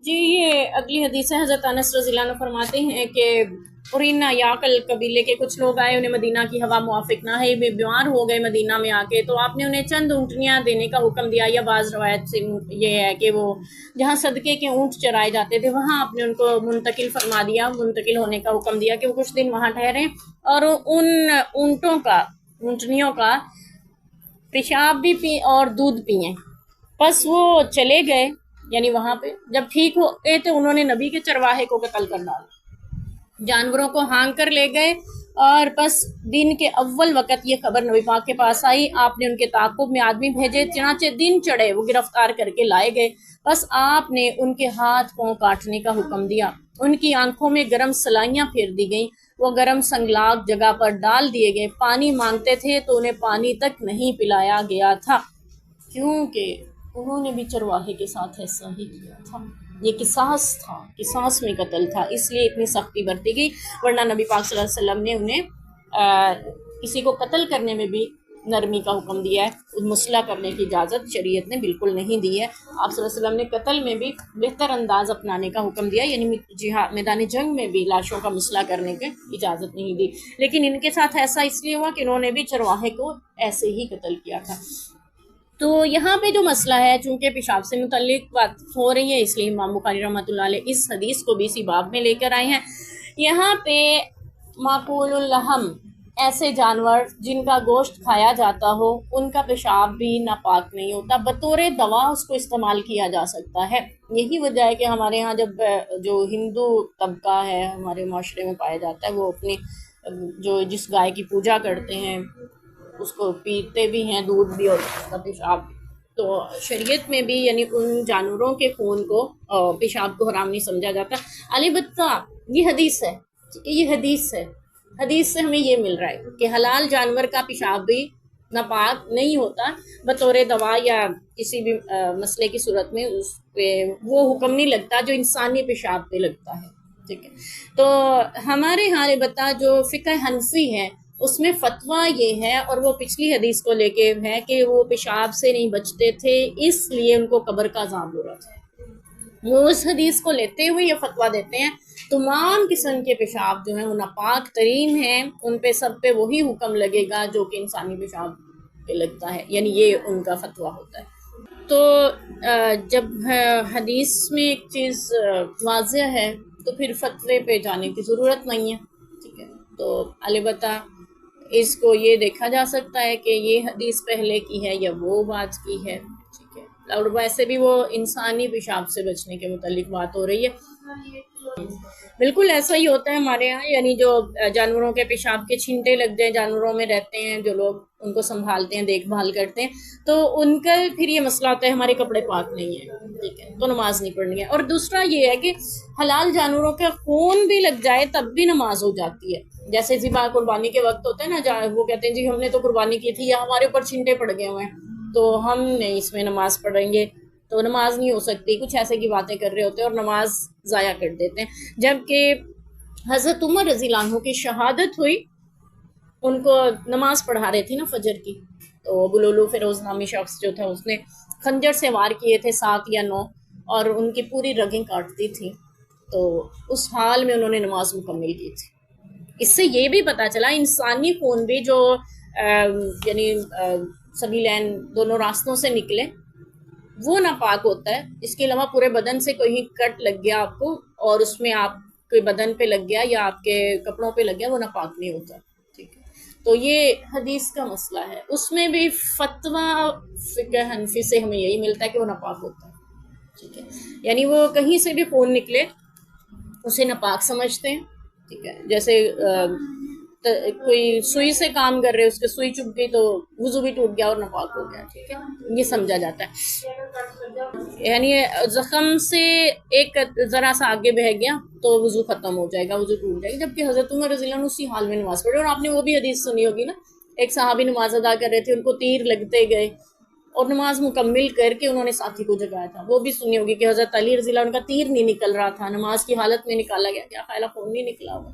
جی یہ اگلی حدیث ہے۔ حضرت انس رضی اللہ عنہ فرماتے ہیں کہ قرینا یاقل قبیلے کے کچھ لوگ آئے، انہیں مدینہ کی ہوا موافق نہ ہے، بیمار ہو گئے مدینہ میں آ کے، تو آپ نے انہیں چند اونٹنیاں دینے کا حکم دیا، یا بعض روایت سے یہ ہے کہ وہ جہاں صدقے کے اونٹ چرائے جاتے تھے وہاں آپ نے ان کو منتقل فرما دیا، منتقل ہونے کا حکم دیا کہ وہ کچھ دن وہاں ٹھہریں اور ان اونٹنیوں کا پیشاب بھی پئیں اور دودھ پئیں۔ پس وہ چلے گئے، یعنی وہاں پہ جب ٹھیک ہو گئے تو انہوں نے نبی کے چرواہے کو قتل کر ڈالا، جانوروں کو ہانک کر لے گئے، اور پس دن کے اول وقت یہ خبر نبی پاک کے پاس آئی، آپ نے ان کے تعاقب میں آدمی بھیجے، چنانچہ دن چڑھے وہ گرفتار کر کے لائے گئے، بس آپ نے ان کے ہاتھ پاؤں کاٹنے کا حکم دیا، ان کی آنکھوں میں گرم سلائیاں پھیر دی گئیں، وہ گرم سنگلاگ جگہ پر ڈال دیے گئے، پانی مانگتے تھے تو انہیں پانی تک نہیں پلایا گیا تھا، کیونکہ انہوں نے بھی چرواہے کے ساتھ ایسا ہی کیا تھا۔ یہ قصاص تھا، قصاص میں قتل تھا، اس لیے اتنی سختی برتی گئی، ورنہ نبی پاک صلی اللہ علیہ وسلم نے انہیں کسی کو قتل کرنے میں بھی نرمی کا حکم دیا ہے، مسلح کرنے کی اجازت شریعت نے بالکل نہیں دی ہے۔ آپ صلی اللہ علیہ وسلم نے قتل میں بھی بہتر انداز اپنانے کا حکم دیا، یعنی میدان جنگ میں بھی لاشوں کا مسلح کرنے کی اجازت نہیں دی، لیکن ان کے ساتھ ایسا اس لیے ہوا کہ انہوں نے بھی چرواہے کو ایسے ہی قتل کیا تھا۔ تو یہاں پہ جو مسئلہ ہے، چونکہ پیشاب سے متعلق بات ہو رہی ہے، اس لیے امام بخاری رحمۃ اللہ علیہ اس حدیث کو بھی اسی باب میں لے کر آئے ہیں۔ یہاں پہ معقول اللحم، ایسے جانور جن کا گوشت کھایا جاتا ہو، ان کا پیشاب بھی ناپاک نہیں ہوتا، بطور دوا اس کو استعمال کیا جا سکتا ہے۔ یہی وجہ ہے کہ ہمارے ہاں جب جو ہندو طبقہ ہے ہمارے معاشرے میں پایا جاتا ہے، وہ اپنی جس گائے کی پوجا کرتے ہیں اس کو پیتے بھی ہیں، دودھ بھی اور اس کا پیشاب بھی، تو شریعت میں بھی یعنی ان جانوروں کے خون کو پیشاب کو حرام نہیں سمجھا جاتا۔ البتہ یہ حدیث ہے، یہ حدیث سے ہمیں یہ مل رہا ہے کہ حلال جانور کا پیشاب بھی ناپاک نہیں ہوتا، بطور دوا یا کسی بھی مسئلے کی صورت میں اس پہ وہ حکم نہیں لگتا جو انسانی پیشاب پہ لگتا ہے، ٹھیک ہے۔ تو ہمارے ہاں البتہ جو فقہ حنفی ہے اس میں فتویٰ یہ ہے، اور وہ پچھلی حدیث کو لے کے ہے کہ وہ پیشاب سے نہیں بچتے تھے اس لیے ان کو قبر کا عذاب ہو رہا تھا، وہ اس حدیث کو لیتے ہوئے یہ فتویٰ دیتے ہیں تمام قسم کے پیشاب جو ہیں وہ ناپاک ترین ہیں، ان پہ سب پہ وہی حکم لگے گا جو کہ انسانی پیشاب پہ لگتا ہے، یعنی یہ ان کا فتویٰ ہوتا ہے۔ تو جب حدیث میں ایک چیز واضح ہے تو پھر فتوے پہ جانے کی ضرورت نہیں ہے، ٹھیک ہے۔ تو البتہ اس کو یہ دیکھا جا سکتا ہے کہ یہ حدیث پہلے کی ہے یا وہ بات کی ہے، ٹھیک ہے، اور ویسے بھی وہ انسانی پیشاب سے بچنے کے متعلق بات ہو رہی ہے۔ بالکل ایسا ہی ہوتا ہے ہمارے یہاں، یعنی جو جانوروں کے پیشاب کے چھینٹے لگ جائیں، جانوروں میں رہتے ہیں جو لوگ ان کو سنبھالتے ہیں، دیکھ بھال کرتے ہیں، تو ان کا پھر یہ مسئلہ ہوتا ہے ہمارے کپڑے پاک نہیں ہیں، ٹھیک ہے، تو نماز نہیں پڑھنی ہے۔ اور دوسرا یہ ہے کہ حلال جانوروں کا خون بھی لگ جائے تب بھی نماز ہو جاتی ہے، جیسے ذبح قربانی کے وقت ہوتا ہے نا، وہ کہتے ہیں جی ہم نے تو قربانی کی تھی یا ہمارے اوپر چھینٹے پڑ گئے ہوئے ہیں تو ہم نہیں اس میں نماز پڑھیں گے، تو نماز نہیں ہو سکتی، کچھ ایسے کی باتیں کر رہے ہوتے ہیں اور نماز ضائع کر دیتے ہیں۔ جبکہ حضرت عمر رضی اللہ عنہ کی شہادت ہوئی، ان کو نماز پڑھا رہے تھی نا فجر کی، تو ابو لولو فیروز نامی شخص جو تھا اس نے خنجر سے وار کیے تھے 7 یا 9 اور ان کی پوری رگیں کاٹتی تھی، تو اس حال میں انہوں نے نماز مکمل کی تھی۔ اس سے یہ بھی پتہ چلا انسانی خون بھی جو یعنی سبیلین دونوں راستوں سے نکلے وہ ناپاک ہوتا ہے، اس کے علاوہ پورے بدن سے کوئی کٹ لگ گیا آپ کو اور اس میں آپ کے بدن پہ لگ گیا یا آپ کے کپڑوں پہ لگ گیا، وہ ناپاک نہیں ہوتا، ٹھیک ہے۔ تو یہ حدیث کا مسئلہ ہے، اس میں بھی فتویٰ فقہ حنفی سے ہمیں یہی ملتا ہے کہ وہ ناپاک ہوتا ہے، ٹھیک ہے، یعنی وہ کہیں سے بھی خون نکلے اسے ناپاک سمجھتے ہیں، ٹھیک ہے۔ جیسے کوئی سوئی سے کام کر رہے، اس کے سوئی چبھ گئی تو وضو بھی ٹوٹ گیا اور ناپاک ہو گیا، ٹھیک ہے، یہ سمجھا جاتا ہے۔ یعنی زخم سے ایک ذرا سا آگے بہ گیا تو وضو ختم ہو جائے گا، وضو ٹوٹ جائے گا، جبکہ حضرت عمر رضی اللہ عنہ اسی حال میں نماز پڑھے، اور آپ نے وہ بھی حدیث سنی ہوگی نا، ایک صحابی نماز ادا کر رہے تھے، ان کو تیر لگتے گئے اور نماز مکمل کر کے انہوں نے ساتھی کو جگایا تھا، وہ بھی سنی ہوگی کہ حضرت علی رضی اللہ عنہ کا تیر نہیں نکل رہا تھا، نماز کی حالت میں نکالا گیا، کیا خیال خون نہیں نکلا ہوگا،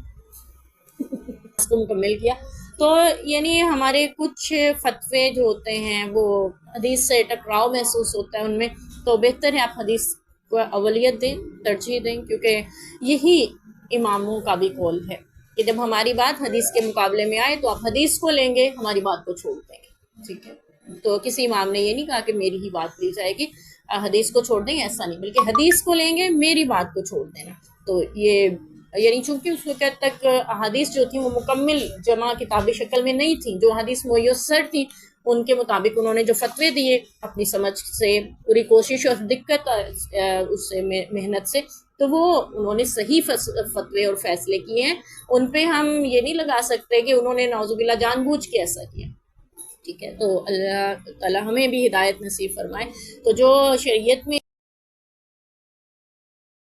اس کو مکمل کیا۔ تو یعنی ہمارے کچھ فتوے جو ہوتے ہیں وہ حدیث سے ٹکراؤ محسوس ہوتا ہے ان میں، تو بہتر ہے آپ حدیث کو اولیت دیں، ترجیح دیں، کیونکہ یہی اماموں کا بھی قول ہے کہ جب ہماری بات حدیث کے مقابلے میں آئے تو آپ حدیث کو لیں گے، ہماری بات کو چھوڑ دیں گے، ٹھیک ہے۔ تو کسی امام نے یہ نہیں کہا کہ میری ہی بات لی جائے گی، حدیث کو چھوڑ دیں گے، ایسا نہیں، بلکہ حدیث کو لیں گے، میری بات کو چھوڑ دینا۔ تو یہ یعنی چونکہ اس وقت تک احادیث جو تھیں وہ مکمل جمع کتابی شکل میں نہیں تھیں، جو حدیث میسر تھیں ان کے مطابق انہوں نے جو فتوے دیے اپنی سمجھ سے، پوری کوشش اور دقت اس سے محنت سے، تو وہ انہوں نے صحیح فتوے اور فیصلے کیے ہیں، ان پہ ہم یہ نہیں لگا سکتے کہ انہوں نے نعوذ باللہ جان بوجھ کے ایسا کیا، ٹھیک ہے۔ تو اللہ تعالیٰ ہمیں بھی ہدایت نصیب فرمائے۔ تو جو شریعت میں